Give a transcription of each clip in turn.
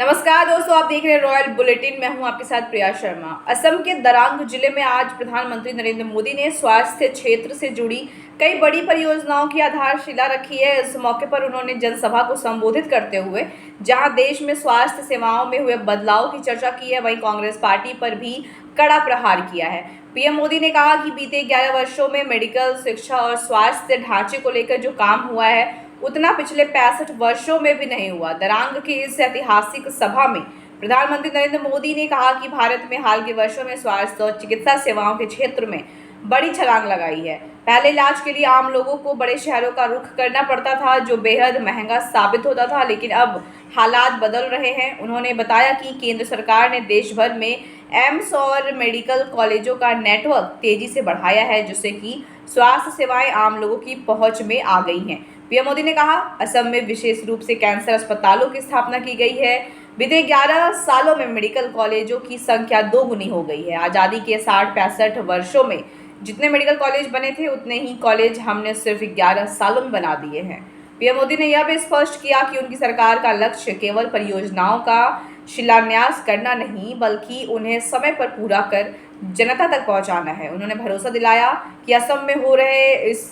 नमस्कार दोस्तों, आप देख रहे हैं रॉयल बुलेटिन। मैं हूं आपके साथ प्रिया शर्मा। असम के दरांग जिले में आज प्रधानमंत्री नरेंद्र मोदी ने स्वास्थ्य क्षेत्र से जुड़ी कई बड़ी परियोजनाओं की आधारशिला रखी है। इस मौके पर उन्होंने जनसभा को संबोधित करते हुए जहां देश में स्वास्थ्य सेवाओं में हुए बदलाव की चर्चा की है, वहीं कांग्रेस पार्टी पर भी कड़ा प्रहार किया है। पीएम मोदी ने कहा कि बीते 11 वर्षों में मेडिकल, शिक्षा और स्वास्थ्य ढांचे को लेकर जो काम हुआ है उतना पिछले 65 वर्षों में भी नहीं हुआ। दरांग की इस ऐतिहासिक सभा में प्रधानमंत्री नरेंद्र मोदी ने कहा कि भारत में हाल के वर्षों में स्वास्थ्य और चिकित्सा सेवाओं के क्षेत्र में बड़ी छलांग लगाई है। पहले इलाज के लिए आम लोगों को बड़े शहरों का रुख करना पड़ता था, जो बेहद महंगा साबित होता था, लेकिन अब हालात बदल रहे हैं। उन्होंने बताया कि केंद्र सरकार ने देश भर में एम्स और मेडिकल कॉलेजों का नेटवर्क तेजी से बढ़ाया है, जिससे कि स्वास्थ्य सेवाएं आम लोगों की पहुंच में आ गई हैं। पीएम मोदी ने कहा, असम में विशेष रूप से कैंसर अस्पतालों की स्थापना की गई है। बीते 11 सालों में मेडिकल कॉलेजों की संख्या दोगुनी हो गई है। आज़ादी के 60-65 वर्षों में जितने मेडिकल कॉलेज बने थे, उतने ही कॉलेज हमने सिर्फ 11 सालों में बना दिए हैं। पीएम मोदी ने यह भी स्पष्ट किया कि उनकी सरकार का लक्ष्य केवल परियोजनाओं का शिलान्यास करना नहीं, बल्कि उन्हें समय पर पूरा कर जनता तक पहुंचाना है। उन्होंने भरोसा दिलाया कि असम में हो रहे इस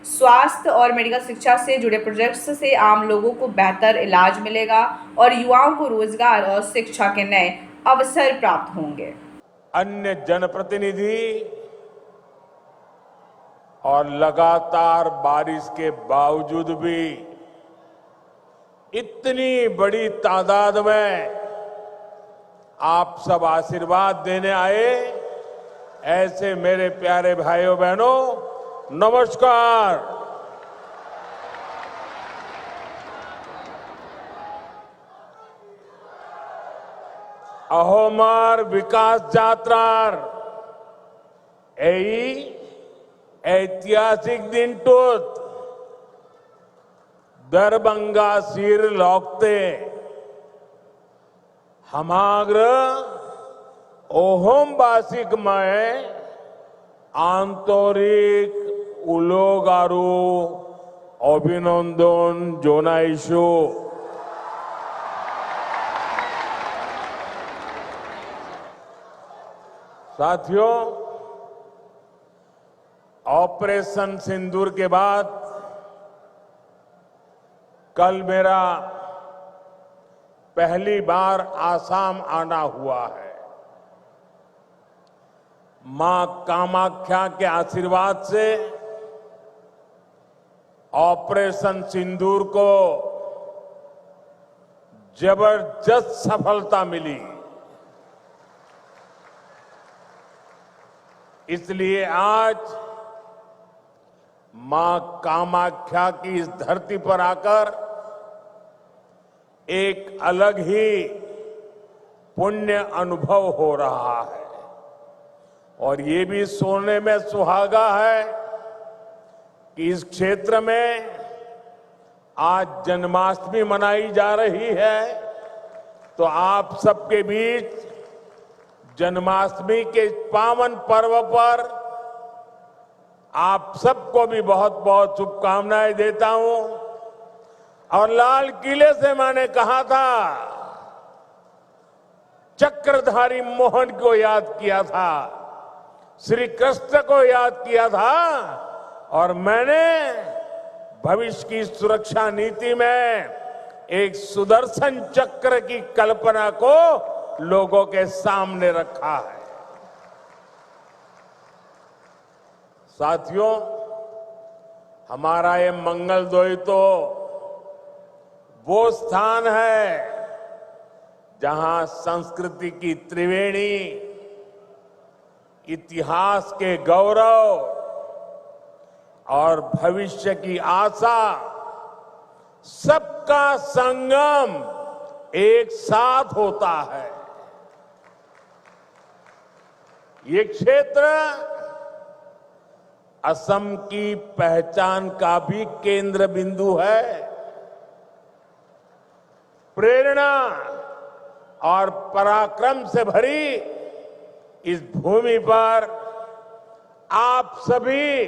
स्वास्थ्य और मेडिकल शिक्षा से जुड़े प्रोजेक्ट्स से आम लोगों को बेहतर इलाज मिलेगा और युवाओं को रोजगार और शिक्षा के नए अवसर प्राप्त होंगे। अन्य जनप्रतिनिधि और लगातार बारिश के बावजूद भी इतनी बड़ी तादाद में आप सब आशीर्वाद देने आए, ऐसे मेरे प्यारे भाइयों बहनों, नमस्कार। अहोमार विकास यात्रार ऐतिहासिक दिन टूत दरभंगा सिर लौकते हमाग्र ओहोम बासिक में आंतरिक उलोगारू अभिनंदन जोनाइशु। साथियों, ऑपरेशन सिंदूर के बाद कल मेरा पहली बार आसाम आना हुआ है। मां कामाख्या के आशीर्वाद से ऑपरेशन सिंदूर को जबरदस्त सफलता मिली। इसलिए आज मां कामाख्या की इस धरती पर आकर एक अलग ही पुण्य अनुभव हो रहा है और ये भी सोचने में सुहागा है कि इस क्षेत्र में आज जन्माष्टमी मनाई जा रही है। तो आप सबके बीच जन्माष्टमी के पावन पर्व पर आप सबको भी बहुत बहुत शुभकामनाएं देता हूं। और लाल किले से मैंने कहा था, चक्रधारी मोहन को याद किया था, श्री कृष्ण को याद किया था और मैंने भविष्य की सुरक्षा नीति में एक सुदर्शन चक्र की कल्पना को लोगों के सामने रखा है। साथियों, हमारा ये मंगलदोई तो वो स्थान है जहां संस्कृति की त्रिवेणी, इतिहास के गौरव और भविष्य की आशा, सबका संगम एक साथ होता है। ये क्षेत्र असम की पहचान का भी केंद्र बिंदु है। प्रेरणा और पराक्रम से भरी इस भूमि पर आप सभी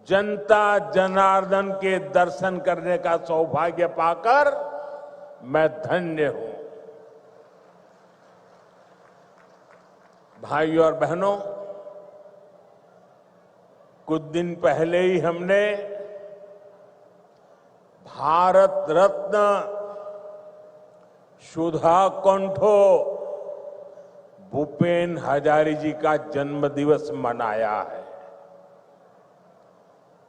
जनता जनार्दन के दर्शन करने का सौभाग्य पाकर मैं धन्य हूं। भाइयों और बहनों, कुछ दिन पहले ही हमने भारत रत्न सुधा कंठो भूपेन हजारी जी का जन्मदिवस मनाया है।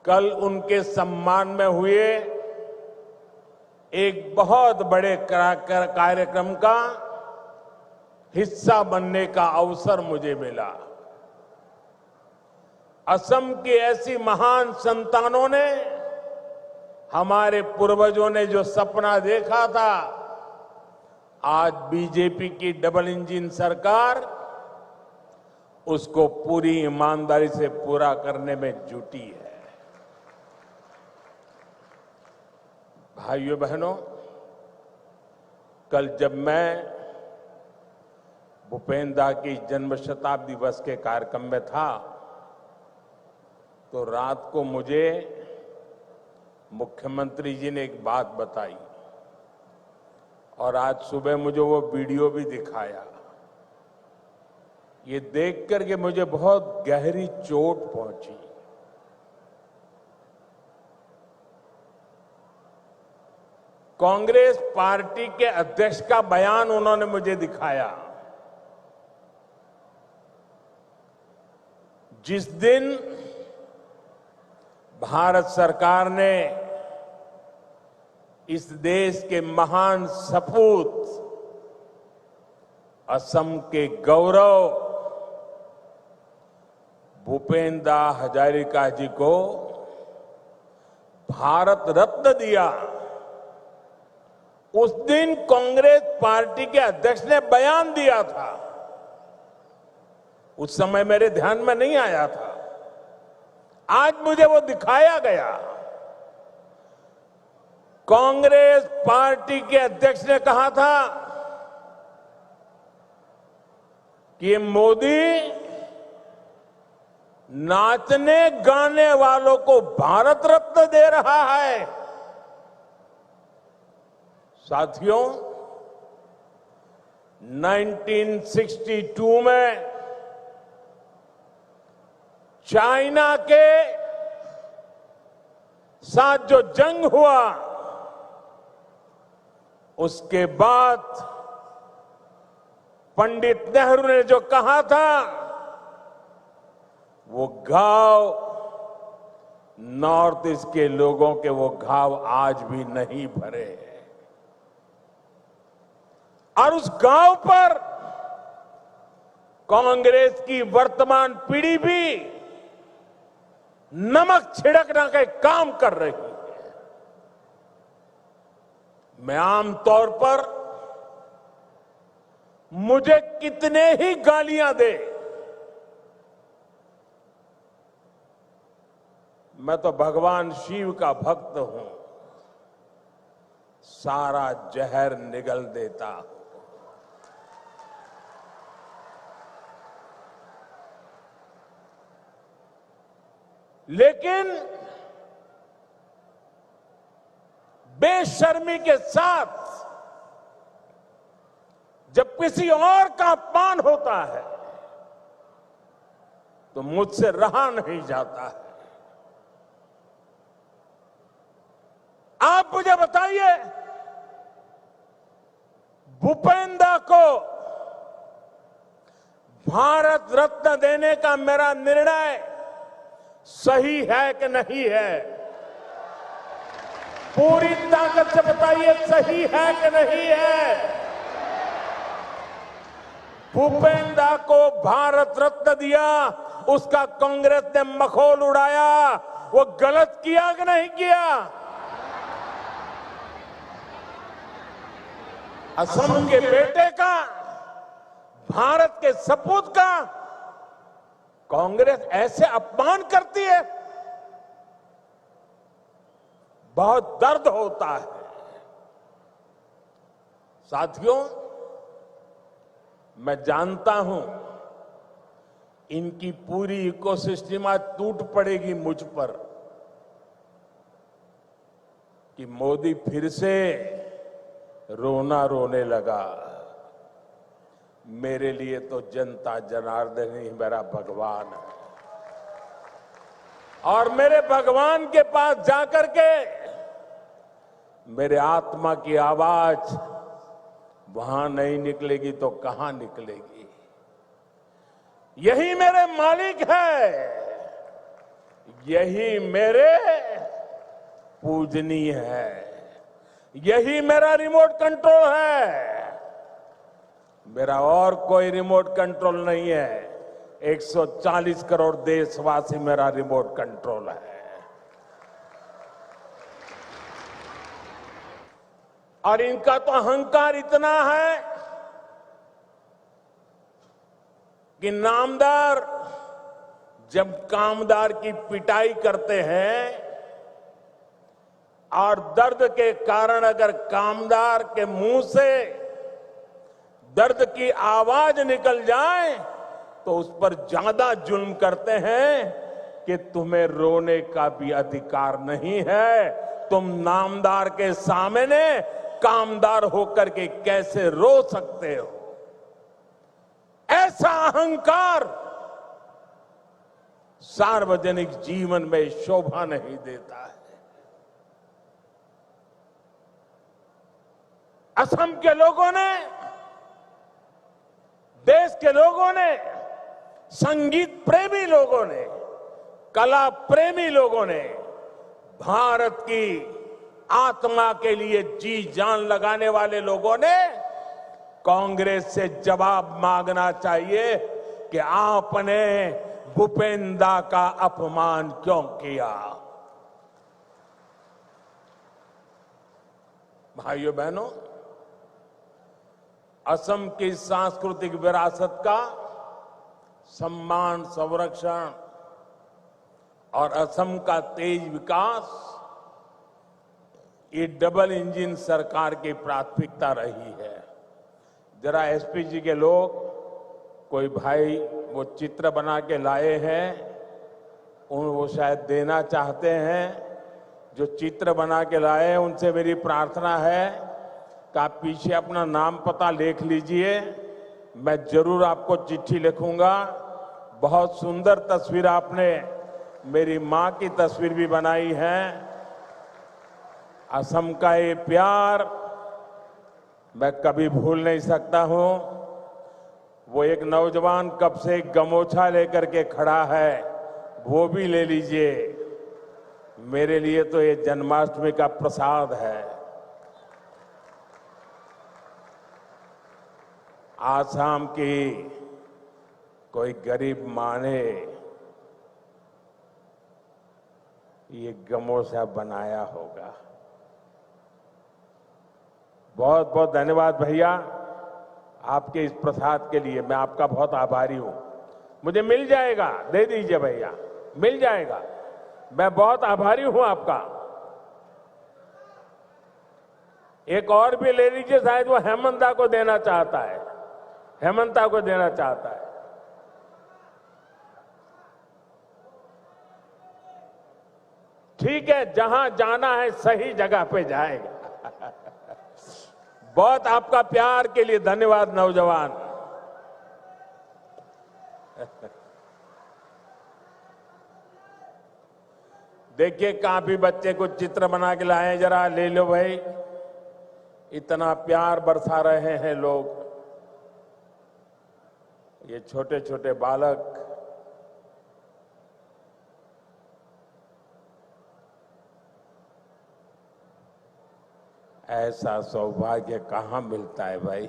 कल उनके सम्मान में हुए एक बहुत बड़े कार्यक्रम का हिस्सा बनने का अवसर मुझे मिला। असम की ऐसी महान संतानों ने, हमारे पूर्वजों ने जो सपना देखा था, आज बीजेपी की डबल इंजन सरकार उसको पूरी ईमानदारी से पूरा करने में जुटी है। भाइयों बहनों, कल जब मैं भूपेन दा की जन्म शताब्दी वर्ष के कार्यक्रम में था, तो रात को मुझे मुख्यमंत्री जी ने एक बात बताई और आज सुबह मुझे वो वीडियो भी दिखाया। ये देख करके मुझे बहुत गहरी चोट पहुंची। कांग्रेस पार्टी के अध्यक्ष का बयान उन्होंने मुझे दिखाया। जिस दिन भारत सरकार ने इस देश के महान सपूत, असम के गौरव भूपेन दा हजारिका जी को भारत रत्न दिया, उस दिन कांग्रेस पार्टी के अध्यक्ष ने बयान दिया था। उस समय मेरे ध्यान में नहीं आया था, आज मुझे वो दिखाया गया। कांग्रेस पार्टी के अध्यक्ष ने कहा था कि मोदी नाचने गाने वालों को भारत रत्न दे रहा है। साथियों, 1962 में चाइना के साथ जो जंग हुआ, उसके बाद पंडित नेहरू ने जो कहा था, वो घाव नॉर्थ ईस्ट के लोगों के वो घाव आज भी नहीं भरे हैं। और उस घाव पर कांग्रेस की वर्तमान पीढ़ी भी नमक छिड़कने का काम कर रही है। मैं आमतौर पर मुझे कितने ही गालियां दे, मैं तो भगवान शिव का भक्त हूं, सारा जहर निगल देता हूं। लेकिन बेशर्मी के साथ जब किसी और का अपमान होता है तो मुझसे रहा नहीं जाता है। आप मुझे बताइए, भूपेन दा को भारत रत्न देने का मेरा निर्णय सही है कि नहीं है? पूरी ताकत से बताइए, सही है कि नहीं है? भूपेन दा को भारत रत्न दिया, उसका कांग्रेस ने मखौल उड़ाया, वो गलत किया कि नहीं किया? असम के बेटे का, भारत के सपूत का कांग्रेस ऐसे अपमान करती है, बहुत दर्द होता है। साथियों, मैं जानता हूं इनकी पूरी इकोसिस्टम आज टूट पड़ेगी मुझ पर कि मोदी फिर से रोना रोने लगा। मेरे लिए तो जनता जनार्दन ही मेरा भगवान है, और मेरे भगवान के पास जाकर के मेरे आत्मा की आवाज वहां नहीं निकलेगी तो कहां निकलेगी। यही मेरे मालिक है, यही मेरे पूजनीय है, यही मेरा रिमोट कंट्रोल है। मेरा और कोई रिमोट कंट्रोल नहीं है। 140 करोड़ देशवासी मेरा रिमोट कंट्रोल है। और इनका तो अहंकार इतना है कि नामदार जब कामदार की पिटाई करते हैं और दर्द के कारण अगर कामदार के मुंह से दर्द की आवाज निकल जाए तो उस पर ज्यादा जुल्म करते हैं कि तुम्हें रोने का भी अधिकार नहीं है। तुम नामदार के सामने कामदार होकर के कैसे रो सकते हो। ऐसा अहंकार सार्वजनिक जीवन में शोभा नहीं देता है। असम के लोगों ने, देश के लोगों ने, संगीत प्रेमी लोगों ने, कला प्रेमी लोगों ने, भारत की आत्मा के लिए जी जान लगाने वाले लोगों ने कांग्रेस से जवाब मांगना चाहिए कि आपने भूपेंद्र का अपमान क्यों किया। भाइयों बहनों, असम की सांस्कृतिक विरासत का सम्मान, संरक्षण और असम का तेज विकास, ये डबल इंजन सरकार की प्राथमिकता रही है। जरा एसपीजी के लोग, कोई भाई वो चित्र बना के लाए हैं, वो शायद देना चाहते हैं। जो चित्र बना के लाए हैं उनसे मेरी प्रार्थना है कि आप पीछे अपना नाम पता लिख लीजिए। मैं जरूर आपको चिट्ठी लिखूंगा। बहुत सुंदर तस्वीर आपने मेरी मां की तस्वीर भी बनाई है। असम का ये प्यार मैं कभी भूल नहीं सकता हूं। वो एक नौजवान कब से एक गमोछा लेकर के खड़ा है, वो भी ले लीजिए। मेरे लिए तो ये जन्माष्टमी का प्रसाद है। आसाम की कोई गरीब मां ने ये गमोछा बनाया होगा। बहुत बहुत धन्यवाद भैया, आपके इस प्रसाद के लिए मैं आपका बहुत आभारी हूं। मुझे मिल जाएगा, दे दीजिए भैया, मिल जाएगा। मैं बहुत आभारी हूं आपका। एक और भी ले लीजिए, शायद वो हेमंता को देना चाहता है, हेमंता को देना चाहता है। ठीक है, जहां जाना है सही जगह पे जाएगा। बहुत आपका प्यार के लिए धन्यवाद नौजवान। देखिए, काफी बच्चे कुछ चित्र बना के लाए, जरा ले लो भाई। इतना प्यार बरसा रहे हैं लोग। ये छोटे छोटे बालक ऐसा सौभाग्य कहां मिलता है भाई।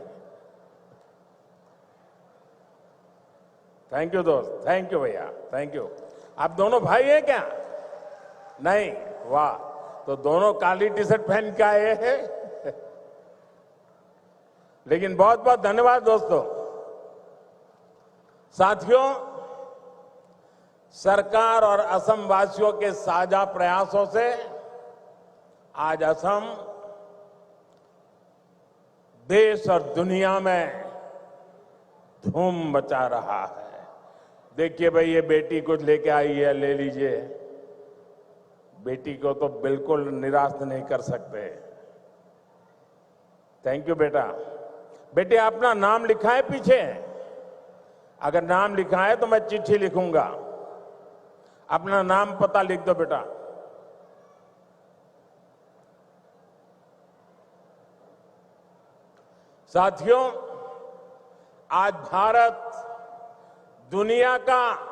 थैंक यू दोस्त, थैंक यू भैया, थैंक यू। आप दोनों भाई हैं क्या? नहीं? वाह, तो दोनों काली टी शर्ट पहन के आए हैं। लेकिन बहुत बहुत धन्यवाद दोस्तों। साथियों, सरकार और असम वासियों के साझा प्रयासों से आज असम देश और दुनिया में धूम मचा रहा है। देखिए भाई, ये बेटी कुछ लेके आई है, ले लीजिए। बेटी को तो बिल्कुल निराश नहीं कर सकते। थैंक यू बेटा। बेटे अपना नाम लिखा है पीछे? अगर नाम लिखा है तो मैं चिट्ठी लिखूंगा। अपना नाम पता लिख दो बेटा। साथियों, आज भारत दुनिया का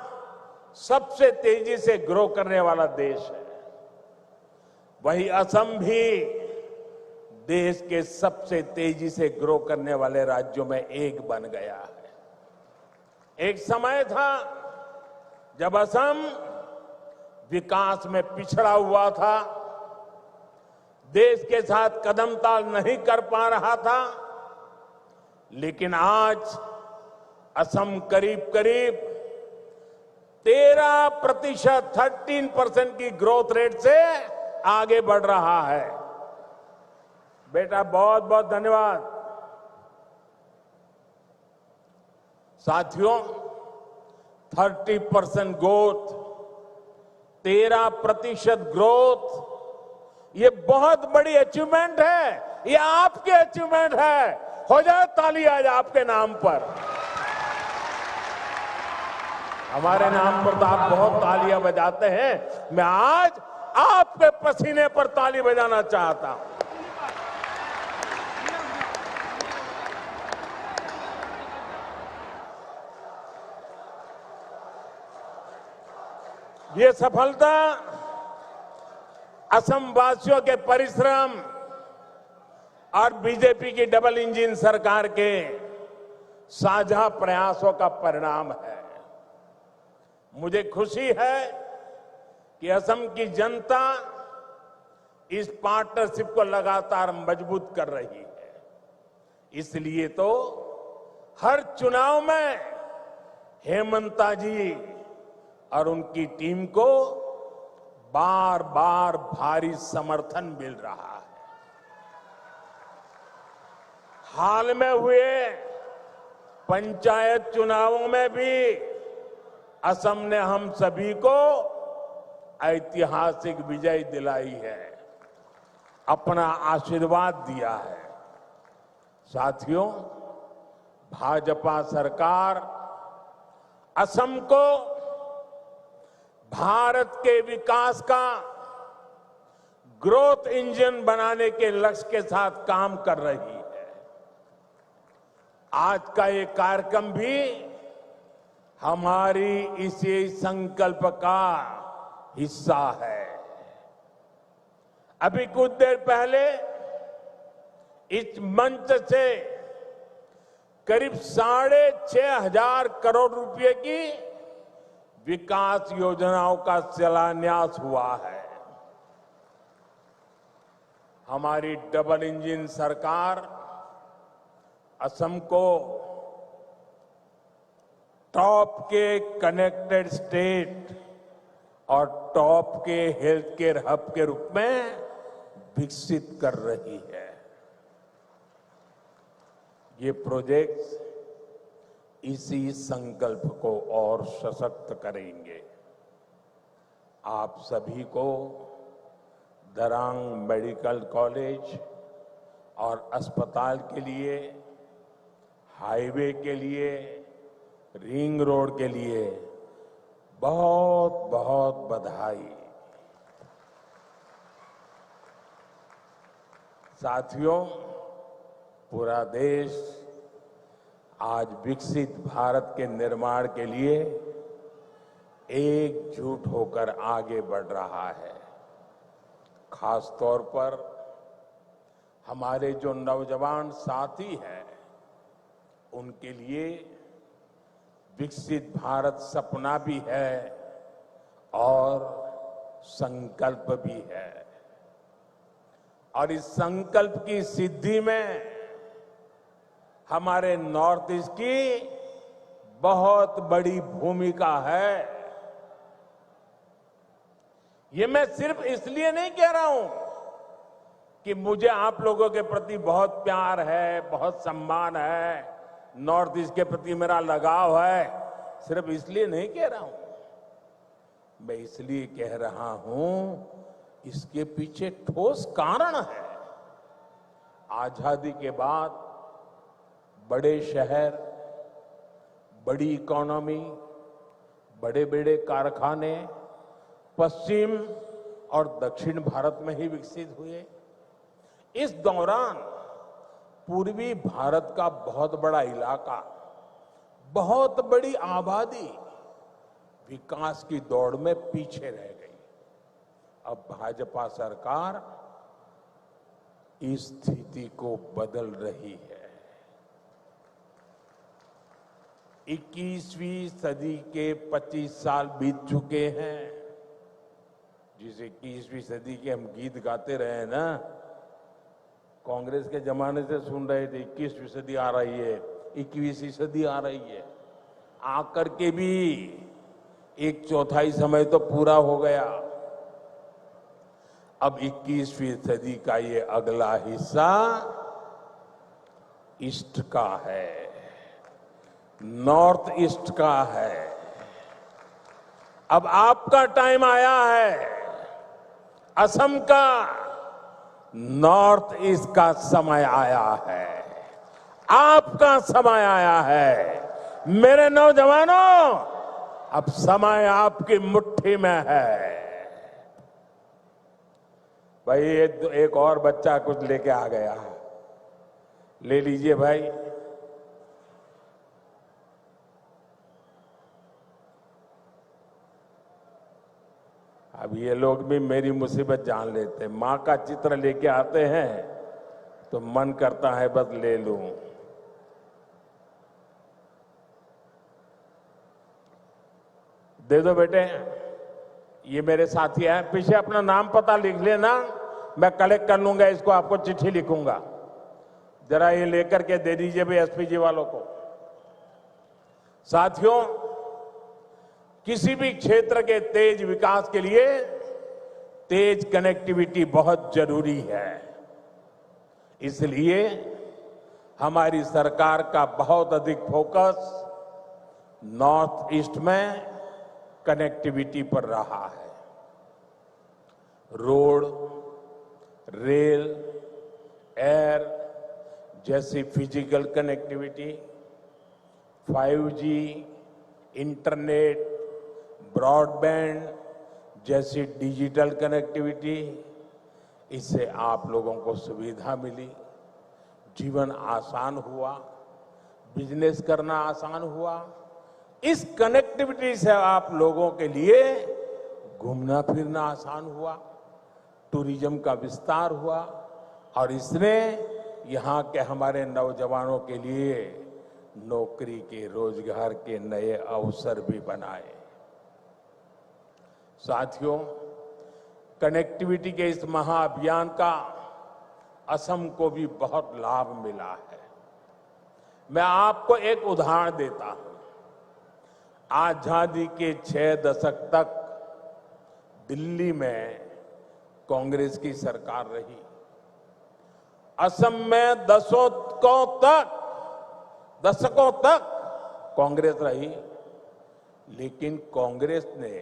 सबसे तेजी से ग्रो करने वाला देश है। वहीं असम भी देश के सबसे तेजी से ग्रो करने वाले राज्यों में एक बन गया है। एक समय था जब असम विकास में पिछड़ा हुआ था, देश के साथ कदम ताल नहीं कर पा रहा था, लेकिन आज असम करीब करीब 13% की ग्रोथ रेट से आगे बढ़ रहा है। बेटा बहुत बहुत धन्यवाद। साथियों, 30% ग्रोथ, 13% ग्रोथ, ये बहुत बड़ी अचीवमेंट है। ये आपकी अचीवमेंट है। हो जाए ताली आज आपके नाम पर। हमारे नाम पर तो आप बहुत तालियां बजाते हैं। मैं आज आपके पसीने पर ताली बजाना चाहता हूं। ये सफलता असम वासियों के परिश्रम और बीजेपी की डबल इंजन सरकार के साझा प्रयासों का परिणाम है। मुझे खुशी है कि असम की जनता इस पार्टनरशिप को लगातार मजबूत कर रही है। इसलिए तो हर चुनाव में हेमंता जी और उनकी टीम को बार बार भारी समर्थन मिल रहा है। हाल में हुए पंचायत चुनावों में भी असम ने हम सभी को ऐतिहासिक विजय दिलाई है, अपना आशीर्वाद दिया है। साथियों, भाजपा सरकार असम को भारत के विकास का ग्रोथ इंजन बनाने के लक्ष्य के साथ काम कर रही है। आज का ये कार्यक्रम भी हमारी इसी संकल्प का हिस्सा है। अभी कुछ देर पहले इस मंच से करीब 6,500 करोड़ रुपए की विकास योजनाओं का शिलान्यास हुआ है। हमारी डबल इंजन सरकार असम को टॉप के कनेक्टेड स्टेट और टॉप के हेल्थ केयर हब के रूप में विकसित कर रही है। ये प्रोजेक्ट्स इसी संकल्प को और सशक्त करेंगे। आप सभी को दरांग मेडिकल कॉलेज और अस्पताल के लिए, हाईवे के लिए, रिंग रोड के लिए बहुत बहुत बधाई। साथियों, पूरा देश आज विकसित भारत के निर्माण के लिए एकजुट होकर आगे बढ़ रहा है। खास तौर पर हमारे जो नौजवान साथी हैं, उनके लिए विकसित भारत सपना भी है और संकल्प भी है। और इस संकल्प की सिद्धि में हमारे नॉर्थ ईस्ट की बहुत बड़ी भूमिका है। ये मैं सिर्फ इसलिए नहीं कह रहा हूं कि मुझे आप लोगों के प्रति बहुत प्यार है, बहुत सम्मान है, नॉर्थ ईस्ट के प्रति मेरा लगाव है, सिर्फ इसलिए नहीं कह रहा हूं। मैं इसलिए कह रहा हूं, इसके पीछे ठोस कारण है। आजादी के बाद बड़े शहर, बड़ी इकोनॉमी, बड़े बड़े कारखाने पश्चिम और दक्षिण भारत में ही विकसित हुए। इस दौरान पूर्वी भारत का बहुत बड़ा इलाका, बहुत बड़ी आबादी विकास की दौड़ में पीछे रह गई। अब भाजपा सरकार इस स्थिति को बदल रही है। 21वीं सदी के 25 साल बीत चुके हैं। जिस 21वीं सदी के हम गीत गाते रहे ना, कांग्रेस के जमाने से सुन रहे थे 21वीं सदी आ रही है, 21वीं सदी आ रही है। आकर के भी 1/4 समय तो पूरा हो गया। अब 21वीं सदी का ये अगला हिस्सा ईस्ट का है, नॉर्थ ईस्ट का है। अब आपका टाइम आया है। असम का नॉर्थ ईस्ट का समय आया है। आपका समय आया है। मेरे नौजवानों, अब समय आपकी मुट्ठी में है। भाई एक और बच्चा कुछ लेके आ गया, ले लीजिए भाई। अब ये लोग भी मेरी मुसीबत जान लेते हैं। मां का चित्र लेके आते हैं तो मन करता है बस ले लूं। दे दो बेटे, ये मेरे साथी हैं। पीछे अपना नाम पता लिख लेना, मैं कलेक्ट कर लूंगा इसको, आपको चिट्ठी लिखूंगा। जरा ये लेकर के दे दीजिए भी एसपीजी वालों को। साथियों, किसी भी क्षेत्र के तेज विकास के लिए तेज कनेक्टिविटी बहुत जरूरी है। इसलिए हमारी सरकार का बहुत अधिक फोकस नॉर्थ ईस्ट में कनेक्टिविटी पर रहा है। रोड, रेल, एयर जैसी physical connectivity, 5G, internet, broadband जैसी डिजिटल कनेक्टिविटी, इससे आप लोगों को सुविधा मिली, जीवन आसान हुआ, बिजनेस करना आसान हुआ। इस कनेक्टिविटी से आप लोगों के लिए घूमना फिरना आसान हुआ, टूरिज्म का विस्तार हुआ और इसने यहाँ के हमारे नौजवानों के लिए नौकरी के, रोजगार के नए अवसर भी बनाए। साथियों, कनेक्टिविटी के इस महाअभियान का असम को भी बहुत लाभ मिला है। मैं आपको एक उदाहरण देता हूं। आजादी के 6 दशक तक दिल्ली में कांग्रेस की सरकार रही। असम में दशकों तक कांग्रेस रही, लेकिन कांग्रेस ने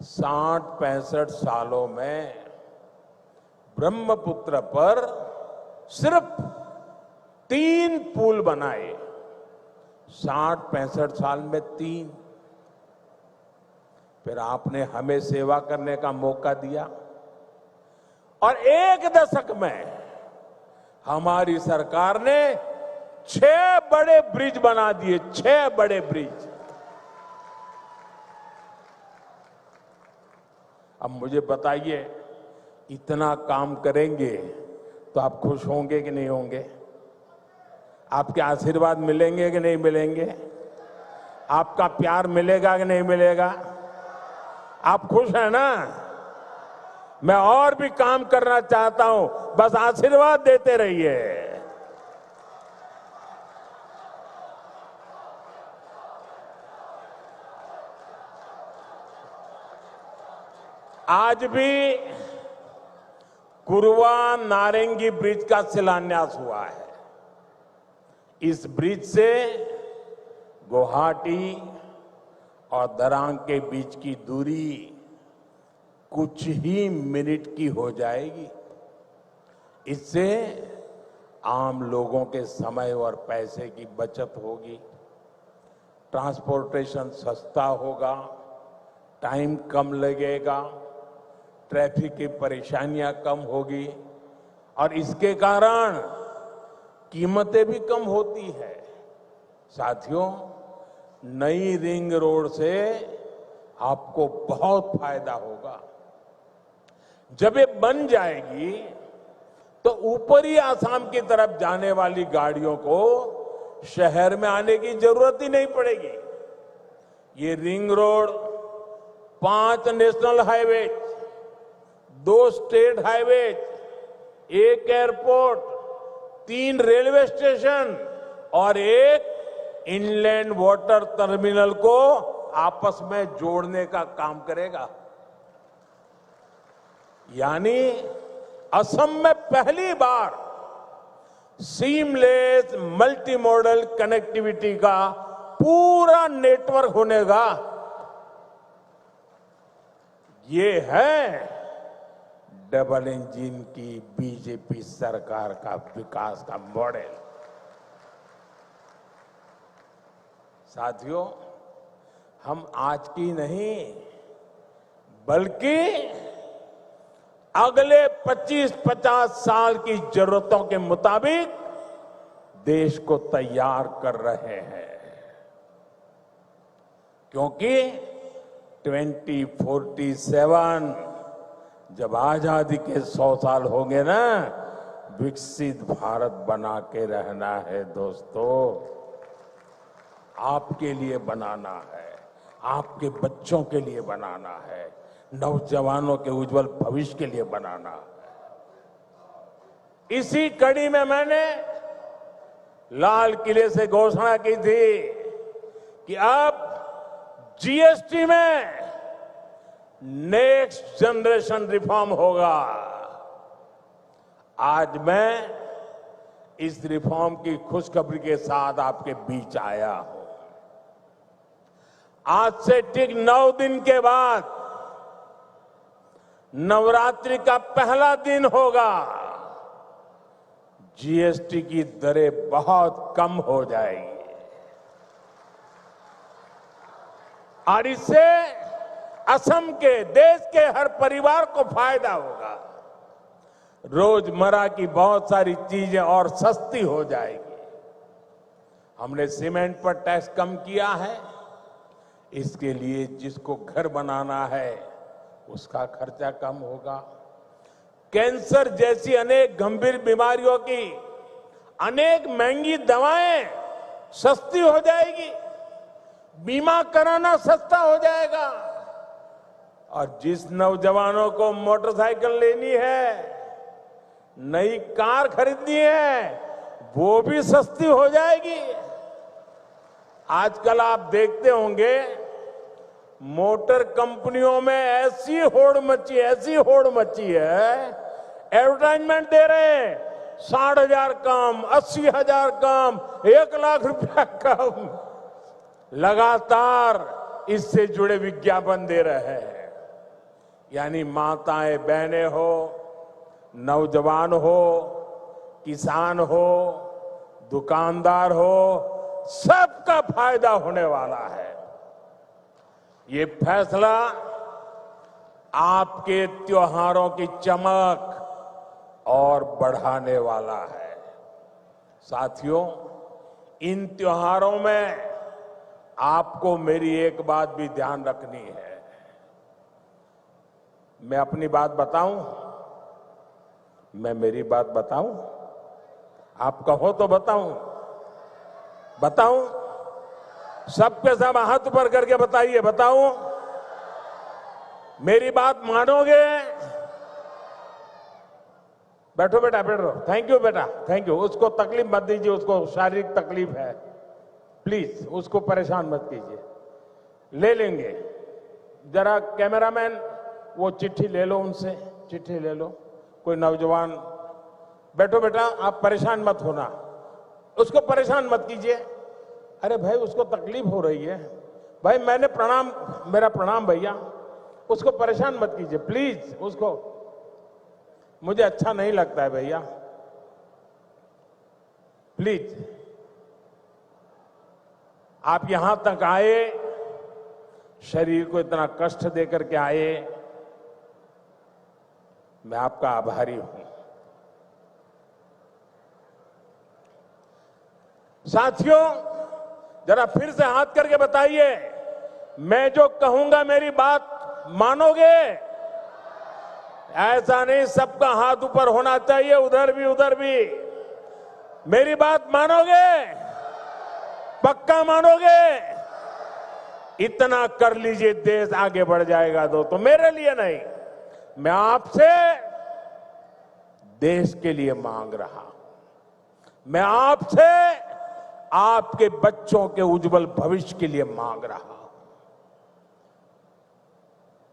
60-65 सालों में ब्रह्मपुत्र पर सिर्फ 3 पुल बनाए। 60-65 साल में 3। फिर आपने हमें सेवा करने का मौका दिया और 1 दशक में हमारी सरकार ने 6 बड़े ब्रिज बना दिए। 6 बड़े ब्रिज। अब मुझे बताइए, इतना काम करेंगे तो आप खुश होंगे कि नहीं होंगे? आपके आशीर्वाद मिलेंगे कि नहीं मिलेंगे? आपका प्यार मिलेगा कि नहीं मिलेगा? आप खुश हैं ना? मैं और भी काम करना चाहता हूं, बस आशीर्वाद देते रहिए। आज भी कुरवा नारंगी ब्रिज का शिलान्यास हुआ है। इस ब्रिज से गुवाहाटी और दरांग के बीच की दूरी कुछ ही मिनट की हो जाएगी। इससे आम लोगों के समय और पैसे की बचत होगी, ट्रांसपोर्टेशन सस्ता होगा, टाइम कम लगेगा, ट्रैफिक की परेशानियां कम होगी और इसके कारण कीमतें भी कम होती है। साथियों, नई रिंग रोड से आपको बहुत फायदा होगा। जब ये बन जाएगी तो ऊपरी आसाम की तरफ जाने वाली गाड़ियों को शहर में आने की जरूरत ही नहीं पड़ेगी। ये ring road 5 national highway, 2 state highway, 1 airport, 3 railway station और 1 इनलैंड वाटर टर्मिनल को आपस में जोड़ने का काम करेगा। यानी असम में पहली बार सीमलेस मल्टी मॉडल कनेक्टिविटी का पूरा नेटवर्क होनेगा। ये है डबल इंजन की बीजेपी सरकार का विकास का मॉडल। साथियों, हम आज की नहीं बल्कि अगले 25-50 साल की जरूरतों के मुताबिक देश को तैयार कर रहे हैं, क्योंकि 2047 जब आजादी के 100 साल होंगे ना, विकसित भारत बना के रहना है दोस्तों। आपके लिए बनाना है, आपके बच्चों के लिए बनाना है, नौजवानों के उज्जवल भविष्य के लिए बनाना है। इसी कड़ी में मैंने लाल किले से घोषणा की थी कि अब जीएसटी में नेक्स्ट जनरेशन रिफॉर्म होगा। आज मैं इस रिफॉर्म की खुशखबरी के साथ आपके बीच आया हूं। आज से ठीक 9 दिन के बाद नवरात्रि का पहला दिन होगा। जीएसटी की दरें बहुत कम हो जाएगी और इससे असम के, देश के हर परिवार को फायदा होगा। रोजमर्रा की बहुत सारी चीजें और सस्ती हो जाएगी। हमने सीमेंट पर टैक्स कम किया है। इसके लिए जिसको घर बनाना है उसका खर्चा कम होगा। कैंसर जैसी अनेक गंभीर बीमारियों की अनेक महंगी दवाएं सस्ती हो जाएगी। बीमा कराना सस्ता हो जाएगा और जिस नौजवानों को मोटरसाइकिल लेनी है, नई कार खरीदनी है, वो भी सस्ती हो जाएगी। आजकल आप देखते होंगे मोटर कंपनियों में ऐसी होड़ मची है, एडवर्टाइजमेंट दे रहे हैं 60,000 कम, 80,000 कम, 1 लाख रुपया कम, लगातार इससे जुड़े विज्ञापन दे रहे हैं। यानी माताएं बहनें हो, नौजवान हो, किसान हो, दुकानदार हो, सबका फायदा होने वाला है। ये फैसला आपके त्योहारों की चमक और बढ़ाने वाला है। साथियों, इन त्योहारों में आपको मेरी एक बात भी ध्यान रखनी है। मैं अपनी बात बताऊं? मैं मेरी बात बताऊं? आप कहो तो बताऊं? सबके सब हाथ ऊपर करके बताइए, बताऊं? मेरी बात मानोगे? बैठो बेटा, बैठो। थैंक यू बेटा, थैंक यू। उसको तकलीफ मत दीजिए, उसको शारीरिक तकलीफ है, प्लीज उसको परेशान मत कीजिए। ले लेंगे। जरा कैमरामैन वो चिट्ठी ले लो, उनसे चिट्ठी ले लो। कोई नौजवान, बैठो बेटा, आप परेशान मत होना, उसको परेशान मत कीजिए। अरे भाई, उसको तकलीफ हो रही है भाई। मेरा प्रणाम भैया, उसको परेशान मत कीजिए प्लीज। उसको मुझे अच्छा नहीं लगता है भैया, प्लीज आप यहां तक आए, शरीर को इतना कष्ट देकर के आए, मैं आपका आभारी हूं। साथियों, जरा फिर से हाथ करके बताइए, मैं जो कहूंगा मेरी बात मानोगे? ऐसा नहीं, सबका हाथ ऊपर होना चाहिए, उधर भी उधर भी। मेरी बात मानोगे? पक्का मानोगे? इतना कर लीजिए, देश आगे बढ़ जाएगा। तो मेरे लिए नहीं, मैं आपसे देश के लिए मांग रहा हूं। मैं आपसे आपके बच्चों के उज्जवल भविष्य के लिए मांग रहा हूं।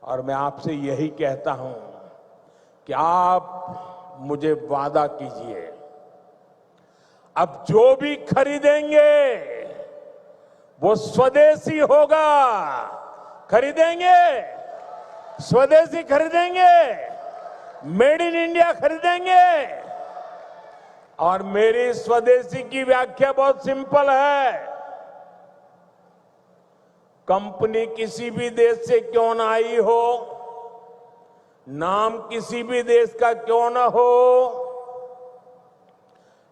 और मैं आपसे यही कहता हूं कि आप मुझे वादा कीजिए, अब जो भी खरीदेंगे वो स्वदेशी होगा। खरीदेंगे, स्वदेशी खरीदेंगे, मेड इन इंडिया खरीदेंगे। और मेरी स्वदेशी की व्याख्या बहुत सिंपल है। कंपनी किसी भी देश से क्यों ना आई हो, नाम किसी भी देश का क्यों ना हो,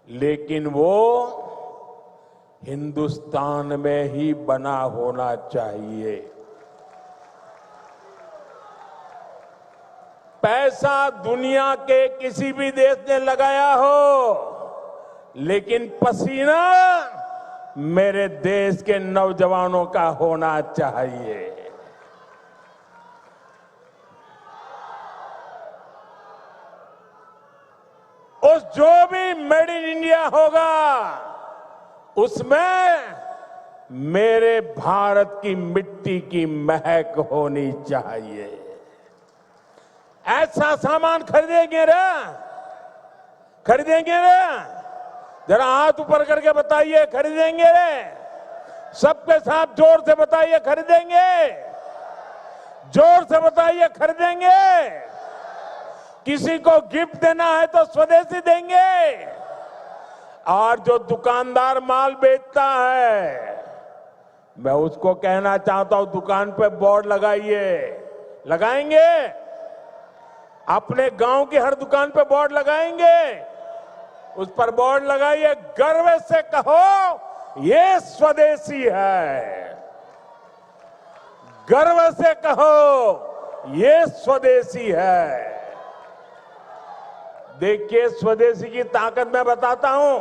लेकिन वो हिंदुस्तान में ही बना होना चाहिए। पैसा दुनिया के किसी भी देश ने लगाया हो, लेकिन पसीना मेरे देश के नौजवानों का होना चाहिए। उस जो भी मेड इन इंडिया होगा, उसमें मेरे भारत की मिट्टी की महक होनी चाहिए। ऐसा सामान खरीदेंगे रे, खरीदेंगे रे? जरा हाथ ऊपर करके बताइए, खरीदेंगे? सबके साथ जोर से बताइए, खरीदेंगे? जोर से बताइए, खरीदेंगे? किसी को गिफ्ट देना है तो स्वदेशी देंगे। और जो दुकानदार माल बेचता है, मैं उसको कहना चाहता हूं, दुकान पे बोर्ड लगाइए। लगाएंगे? अपने गांव की हर दुकान पे बोर्ड लगाएंगे। उस पर बोर्ड लगाइए, गर्व से कहो ये स्वदेशी है। गर्व से कहो ये स्वदेशी है। देखिए, स्वदेशी की ताकत मैं बताता हूं।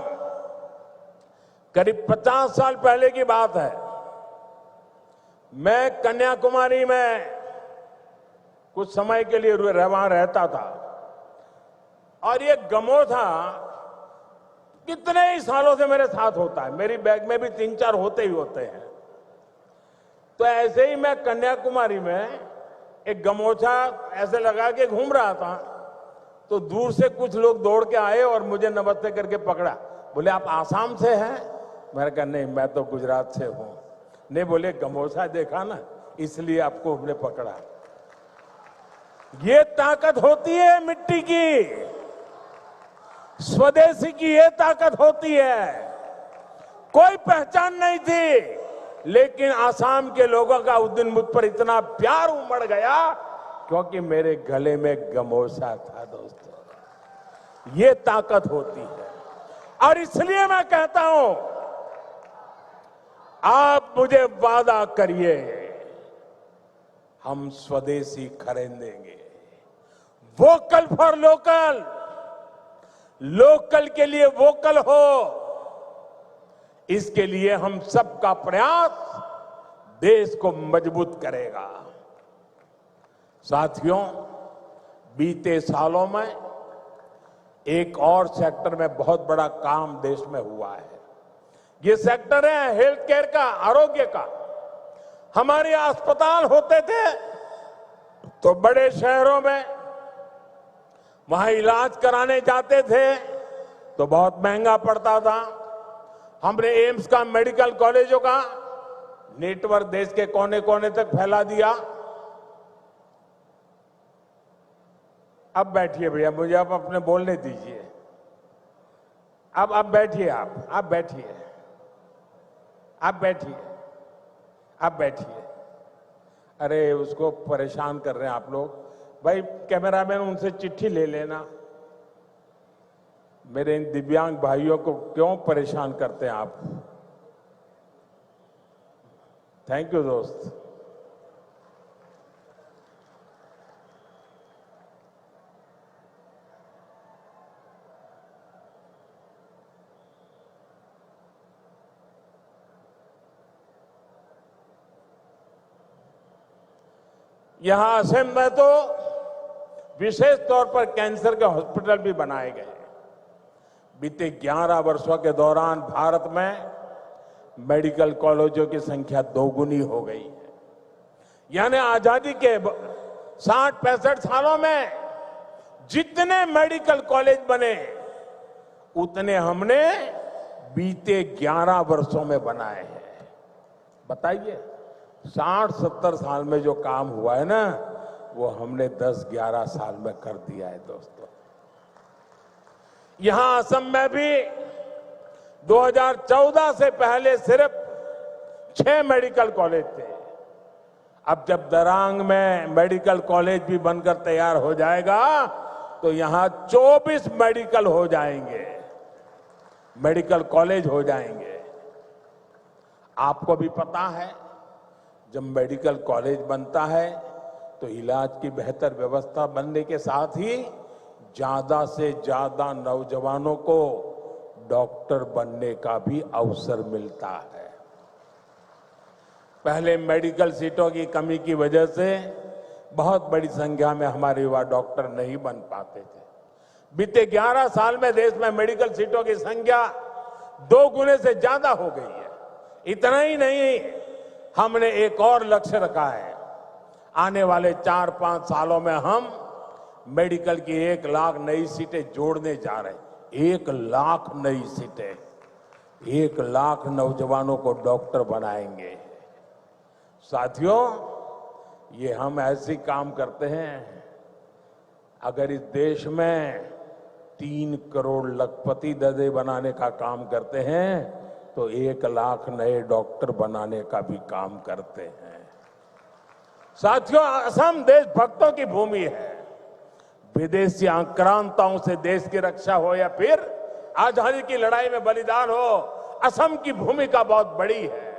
करीब 50 साल पहले की बात है। मैं कन्याकुमारी में कुछ समय के लिए वहां रहता था, और ये गमोथा कितने ही सालों से मेरे साथ होता है। मेरी बैग में भी 3-4 होते ही होते हैं। तो ऐसे ही मैं कन्याकुमारी में एक गमोछा ऐसे लगा के घूम रहा था, तो दूर से कुछ लोग दौड़ के आए और मुझे नमस्ते करके पकड़ा। बोले, आप आसाम से हैं? मैंने कहा, नहीं, मैं तो गुजरात से हूं। नहीं, बोले, गमोछा देखा ना, इसलिए आपको हमने पकड़ा। ये ताकत होती है मिट्टी की, स्वदेशी की ये ताकत होती है। कोई पहचान नहीं थी, लेकिन आसाम के लोगों का उस दिन मुझ पर इतना प्यार उमड़ गया, क्योंकि मेरे गले में गमोछा था। दोस्तों, ये ताकत होती है। और इसलिए मैं कहता हूं, आप मुझे वादा करिए, हम स्वदेशी खरीदेंगे। वोकल फॉर लोकल, लोकल के लिए वोकल हो, इसके लिए हम सबका प्रयास देश को मजबूत करेगा। साथियों, बीते सालों में एक और सेक्टर में बहुत बड़ा काम देश में हुआ है। ये सेक्टर है हेल्थ केयर का, आरोग्य का। हमारे अस्पताल होते थे तो बड़े शहरों में, वहां इलाज कराने जाते थे तो बहुत महंगा पड़ता था। हमने एम्स का, मेडिकल कॉलेजों का नेटवर्क देश के कोने कोने तक फैला दिया। अब बैठिए भैया, मुझे अब अपने बोलने दीजिए। अब बैठिए, आप बैठिए, आप बैठिए, आप बैठिए। अरे उसको परेशान कर रहे हैं आप लोग। भाई कैमरामैन, उनसे चिट्ठी ले लेना। मेरे इन दिव्यांग भाइयों को क्यों परेशान करते हैं आप? थैंक यू दोस्त। यहां असम में तो विशेष तौर पर कैंसर के हॉस्पिटल भी बनाए गए। बीते 11 वर्षों के दौरान भारत में मेडिकल कॉलेजों की संख्या दोगुनी हो गई है। यानी आजादी के 60-65 सालों में जितने मेडिकल कॉलेज बने, उतने हमने बीते 11 वर्षों में बनाए हैं। बताइए, 60-70 साल में जो काम हुआ है ना, वो हमने 10-11 साल में कर दिया है दोस्तों। यहां असम में भी 2014 से पहले सिर्फ 6 मेडिकल कॉलेज थे। अब जब दरांग में मेडिकल कॉलेज भी बनकर तैयार हो जाएगा तो यहां 24 मेडिकल हो जाएंगे, मेडिकल कॉलेज हो जाएंगे। आपको भी पता है, जब मेडिकल कॉलेज बनता है तो इलाज की बेहतर व्यवस्था बनने के साथ ही ज्यादा से ज्यादा नौजवानों को डॉक्टर बनने का भी अवसर मिलता है। पहले मेडिकल सीटों की कमी की वजह से बहुत बड़ी संख्या में हमारे युवा डॉक्टर नहीं बन पाते थे। बीते 11 साल में देश में मेडिकल सीटों की संख्या 2 गुने से ज्यादा हो गई है। इतना ही नहीं, हमने एक और लक्ष्य रखा है। आने वाले 4-5 सालों में हम मेडिकल की 1 लाख नई सीटें जोड़ने जा रहे हैं। 1 लाख नई सीटें, 1 लाख नौजवानों को डॉक्टर बनाएंगे। साथियों, ये हम ऐसे काम करते हैं, अगर इस देश में 3 करोड़ लखपति दादे बनाने का काम करते हैं तो 1 लाख नए डॉक्टर बनाने का भी काम करते हैं। साथियों, असम देशभक्तों की भूमि है। विदेशी आक्रांताओं से देश की रक्षा हो या फिर आजादी की लड़ाई में बलिदान हो, असम की भूमिका बहुत बड़ी है।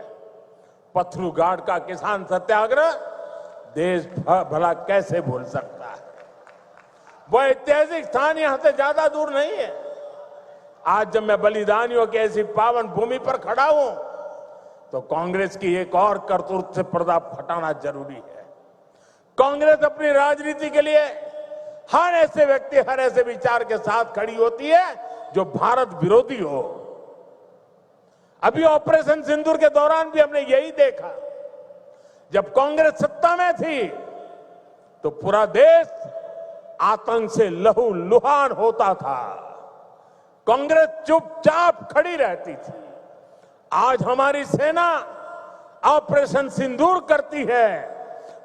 पथरू घाट का किसान सत्याग्रह देश भला कैसे भूल सकता है? वो ऐतिहासिक स्थान यहां से ज्यादा दूर नहीं है। आज जब मैं बलिदानियों की ऐसी पावन भूमि पर खड़ा हूं तो कांग्रेस की एक और करतूत से पर्दा फटाना जरूरी है। कांग्रेस अपनी राजनीति के लिए हर ऐसे व्यक्ति, हर ऐसे विचार के साथ खड़ी होती है जो भारत विरोधी हो। अभी ऑपरेशन सिंदूर के दौरान भी हमने यही देखा। जब कांग्रेस सत्ता में थी तो पूरा देश आतंक से लहूलुहान होता था, कांग्रेस चुपचाप खड़ी रहती थी। आज हमारी सेना ऑपरेशन सिंदूर करती है,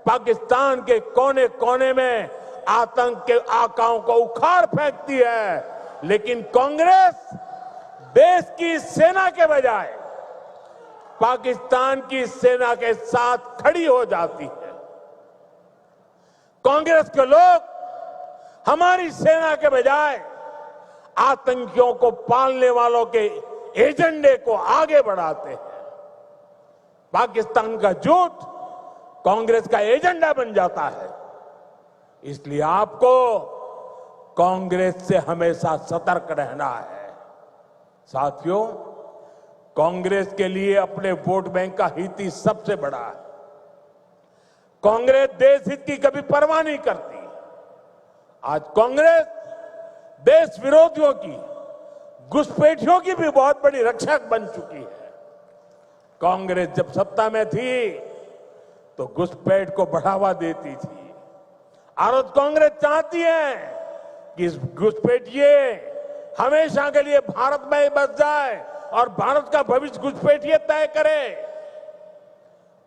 पाकिस्तान के कोने कोने में आतंक के आकाओं को उखाड़ फेंकती है, लेकिन कांग्रेस देश की सेना के बजाय पाकिस्तान की सेना के साथ खड़ी हो जाती है। कांग्रेस के लोग हमारी सेना के बजाय आतंकियों को पालने वालों के एजेंडे को आगे बढ़ाते हैं। पाकिस्तान का झूठ कांग्रेस का एजेंडा बन जाता है। इसलिए आपको कांग्रेस से हमेशा सतर्क रहना है। साथियों, कांग्रेस के लिए अपने वोट बैंक का हित ही सबसे बड़ा है। कांग्रेस देश हित की कभी परवाह नहीं करती। आज कांग्रेस देश विरोधियों की, घुसपैठियों की भी बहुत बड़ी रक्षक बन चुकी है। कांग्रेस जब सत्ता में थी तो घुसपैठ को बढ़ावा देती थी। और कांग्रेस चाहती है कि इस घुसपैठिए हमेशा के लिए भारत में ही बस जाए और भारत का भविष्य घुसपैठिए तय करे।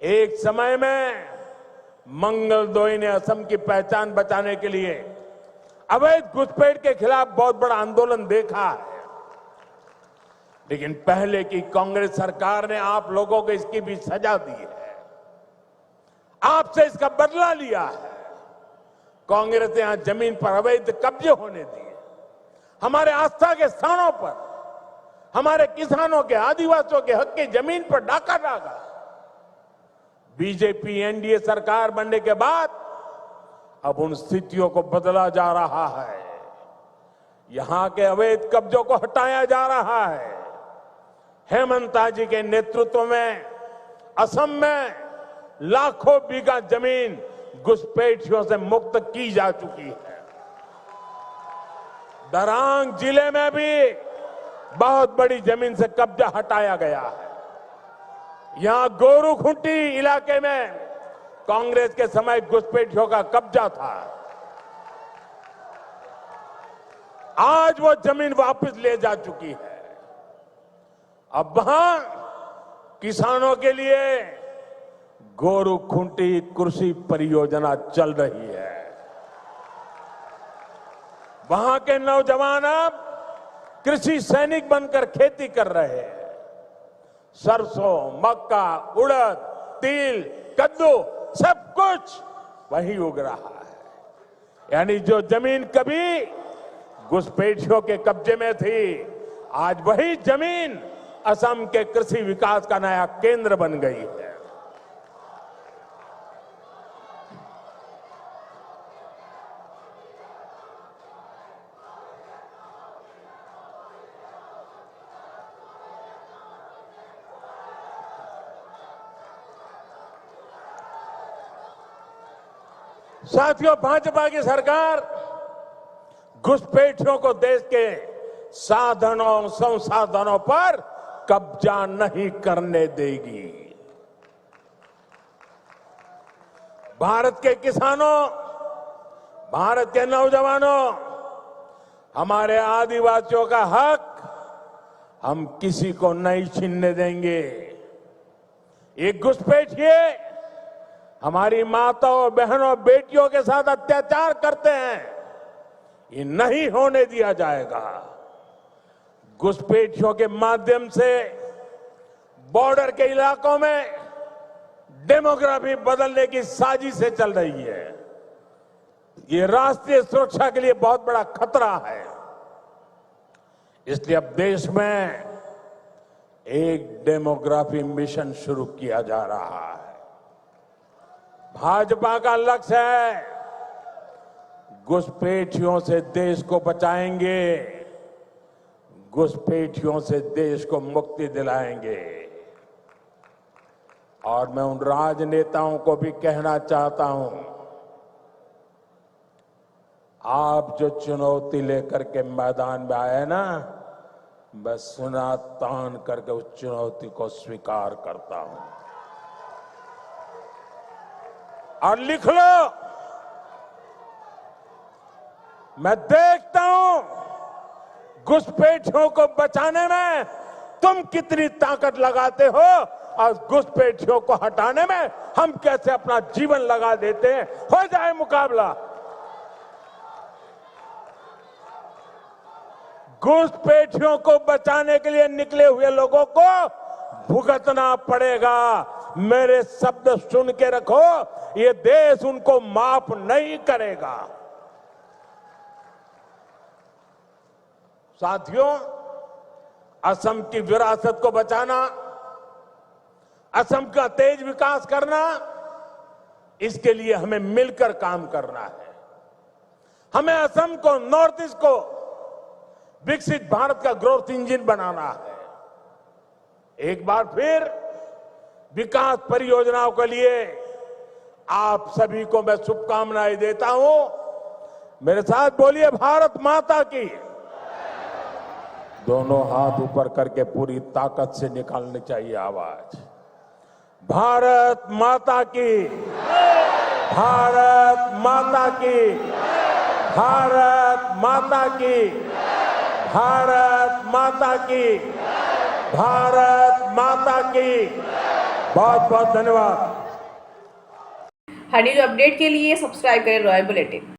एक समय में मंगलदोई ने असम की पहचान बचाने के लिए अवैध घुसपैठ के खिलाफ बहुत बड़ा आंदोलन देखा है, लेकिन पहले की कांग्रेस सरकार ने आप लोगों को इसकी भी सजा दी है, आपसे इसका बदला लिया है। कांग्रेस ने यहां जमीन पर अवैध कब्जे होने दिए, हमारे आस्था के स्थानों पर हमारे किसानों के, आदिवासियों के हक की जमीन पर डाका डाला। बीजेपी एनडीए सरकार बनने के बाद अब उन स्थितियों को बदला जा रहा है, यहां के अवैध कब्जों को हटाया जा रहा है। हेमंता जी के नेतृत्व में असम में लाखों बीघा जमीन घुसपैठियों से मुक्त की जा चुकी है। दरांग जिले में भी बहुत बड़ी जमीन से कब्जा हटाया गया है। यहां गोरूखुंटी इलाके में कांग्रेस के समय घुसपैठियों का कब्जा था, आज वो जमीन वापस ले जा चुकी है। अब वहां किसानों के लिए गोरूखुंटी कृषि परियोजना चल रही है। वहां के नौजवान अब कृषि सैनिक बनकर खेती कर रहे हैं। सरसों, मक्का, उड़द, तिल, कद्दू सब कुछ वही उग रहा है। यानी जो जमीन कभी घुसपैठियों के कब्जे में थी, आज वही जमीन असम के कृषि विकास का नया केंद्र बन गई है। साथियों, भाजपा की सरकार घुसपैठियों को देश के साधनों, संसाधनों पर कब्जा नहीं करने देगी। भारत के किसानों, भारत के नौजवानों, हमारे आदिवासियों का हक हम किसी को नहीं छीनने देंगे। ये घुसपैठिए हमारी माताओं, बहनों, बेटियों के साथ अत्याचार करते हैं, ये नहीं होने दिया जाएगा। घुसपैठियों के माध्यम से बॉर्डर के इलाकों में डेमोग्राफी बदलने की साजिशें चल रही है। ये राष्ट्रीय सुरक्षा के लिए बहुत बड़ा खतरा है। इसलिए अब देश में एक डेमोग्राफी मिशन शुरू किया जा रहा है। भाजपा का लक्ष्य है घुसपैठियों से देश को बचाएंगे, घुसपैठियों से देश को मुक्ति दिलाएंगे। और मैं उन राजनेताओं को भी कहना चाहता हूं, आप जो चुनौती लेकर के मैदान में आए ना, मैं सुना तान करके उस चुनौती को स्वीकार करता हूं। और लिख लो, मैं देखता हूं घुसपैठियों को बचाने में तुम कितनी ताकत लगाते हो और घुसपैठियों को हटाने में हम कैसे अपना जीवन लगा देते हैं। हो जाए मुकाबला। घुसपैठियों को बचाने के लिए निकले हुए लोगों को भुगतना पड़ेगा। मेरे शब्द सुन के रखो, ये देश उनको माफ नहीं करेगा। साथियों, असम की विरासत को बचाना, असम का तेज विकास करना, इसके लिए हमें मिलकर काम करना है। हमें असम को, नॉर्थ ईस्ट को विकसित भारत का ग्रोथ इंजन बनाना है। एक बार फिर विकास परियोजनाओं के लिए आप सभी को मैं शुभकामनाएं देता हूं। मेरे साथ बोलिए, भारत माता की। दोनों हाथ ऊपर करके पूरी ताकत से निकालनी चाहिए आवाज। भारत माता की, भारत माता की, भारत माता की, भारत माता की, भारत माता की। बहुत बहुत धन्यवाद। हर न्यूज अपडेट के लिए सब्सक्राइब करें रॉयल बुलेटिन।